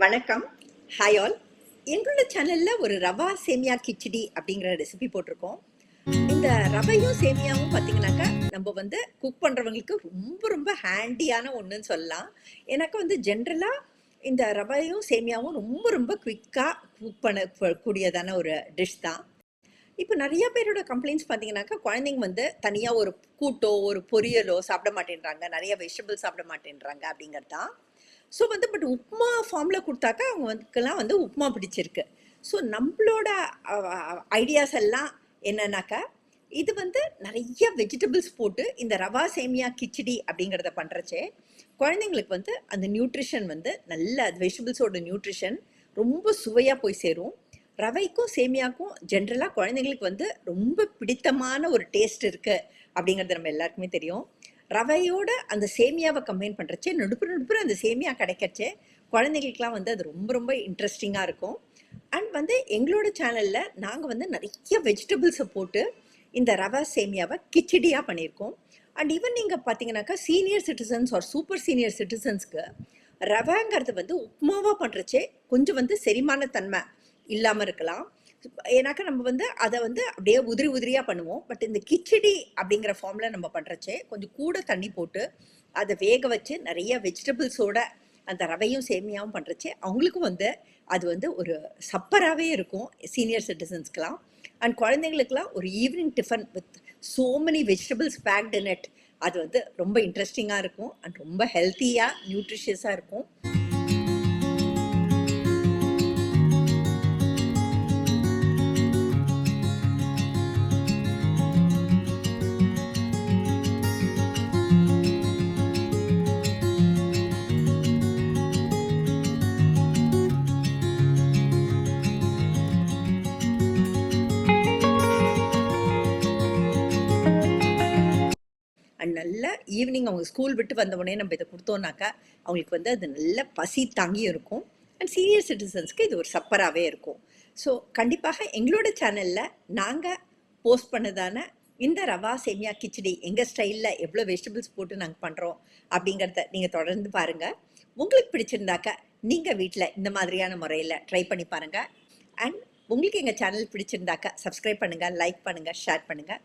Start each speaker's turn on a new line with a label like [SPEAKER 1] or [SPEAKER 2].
[SPEAKER 1] வணக்கம். Hi all. எங்களோட சேனல்ல ஒரு ரவா சேமியா கிச்சடி அப்படிங்கிற ரெசிபி போட்டிருக்கோம். இந்த ரவையும் சேமியாவும் பார்த்தீங்கன்னாக்கா, நம்ம குக் பண்றவங்களுக்கு ரொம்ப ரொம்ப ஹேண்டியான ஒண்ணுன்னு சொல்லலாம். எனக்கு ஜென்ரலா இந்த ரவையும் சேமியாவும் ரொம்ப ரொம்ப குயிக்கா குக் பண்ண கூடியதான ஒரு டிஷ் தான். இப்போ நெறைய பேரோட கம்ப்ளைண்ட்ஸ் பார்த்தீங்கன்னாக்கா, குழந்தைங்க தனியா ஒரு கூட்டோ, ஒரு பொரியலோ சாப்பிட மாட்டேன்றாங்க. நெறைய வெஜிடபிள்ஸ் சாப்பிட மாட்டேன்றாங்க அப்படிங்கிறது தான். ஸோ பட் உப்மா ஃபார்ம்ல குடுத்தாக்கா, அவங்களுக்கெல்லாம் உப்மா பிடிச்சிருக்கு. ஸோ நம்பளோட ஐடியாஸ் எல்லாம் என்னன்னாக்கா, இது நெறைய வெஜிடபிள்ஸ் போட்டு இந்த ரவா சேமியா கிச்சடி அப்படிங்கிறத பண்றச்சே, குழந்தைங்களுக்கு அந்த நியூட்ரிஷன் நல்ல வெஜிடபிள்ஸோட நியூட்ரிஷன் ரொம்ப சுவையா போய் சேரும். ரவைக்கும் சேமியாக்கும் ஜென்ரலா குழந்தைங்களுக்கு ரொம்ப பிடித்தமான ஒரு டேஸ்ட் இருக்கு அப்படிங்கிறது நம்ம எல்லாருக்குமே தெரியும். ரவையோட அந்த சேமியாவை கம்பைன் பண்றச்சே நடுப்புற அந்த சேமியா கிடைக்கச்சே குழந்தைங்களுக்குலாம் அது ரொம்ப ரொம்ப இன்ட்ரெஸ்டிங்கா இருக்கும். அண்ட் எங்களோட சேனல்ல நாங்க நிறைய வெஜிடபிள்ஸை போட்டு இந்த ரவா சேமியாவை கிச்சடியா பண்ணியிருக்கோம். அண்ட் ஈவன் நீங்க பாத்தீங்கன்னாக்கா senior citizens or super senior சிட்டிசன்ஸ்க்கு ரவைங்கிறது உப்மாவா பண்றச்சே கொஞ்சம் செரிமான தன்மை இல்லாம இருக்கலாம். ஏன்னாக்கா நம்ம அதை அப்படியே உதிரி உதிரியா பண்ணுவோம். பட் இந்த கிச்சடி அப்படிங்கிற ஃபார்ம்ல நம்ம பண்றச்சே கொஞ்சம் கூட தண்ணி போட்டு அதை வேக வச்சு நிறைய வெஜிடபிள்ஸோட அந்த ரவையும் சேமியாவும் பண்றச்சே அவங்களுக்கும் அது ஒரு சப்பராகவே இருக்கும் சீனியர் சிட்டிசன்ஸ்க்கெலாம். அண்ட் குழந்தைங்களுக்குலாம் ஒரு evening tiffin with so many vegetables fact in it. அது ரொம்ப இன்ட்ரெஸ்டிங்காக இருக்கும் அண்ட் ரொம்ப ஹெல்த்தியாக நியூட்ரிஷியஸாக இருக்கும். அண்ட் நல்லா ஈவினிங் அவங்க ஸ்கூல் விட்டு வந்த உடனே நம்ம இதை கொடுத்தோம்னாக்கா அவங்களுக்கு அது நல்ல பசி தாங்கி இருக்கும். அண்ட் சீனியர் சிட்டிசன்ஸ்க்கு இது ஒரு சப்பராகவே இருக்கும். ஸோ கண்டிப்பாக எங்களோட சேனலில் நாங்கள் போஸ்ட் பண்ணதான இந்த ரவா சேமியா கிச்சடி எங்கள் ஸ்டைலில் எவ்வளோ வெஜிடபிள்ஸ் போட்டு நாங்கள் பண்ணுறோம் அப்படிங்கிறத நீங்கள் தொடர்ந்து பாருங்கள். உங்களுக்கு பிடிச்சிருந்தாக்கா நீங்கள் வீட்டில் இந்த மாதிரியான முறையில் ட்ரை பண்ணி பாருங்கள். அண்ட் உங்களுக்கு எங்கள் சேனல் பிடிச்சிருந்தாக்கா சப்ஸ்கிரைப் பண்ணுங்கள், லைக் பண்ணுங்கள், ஷேர் பண்ணுங்கள்.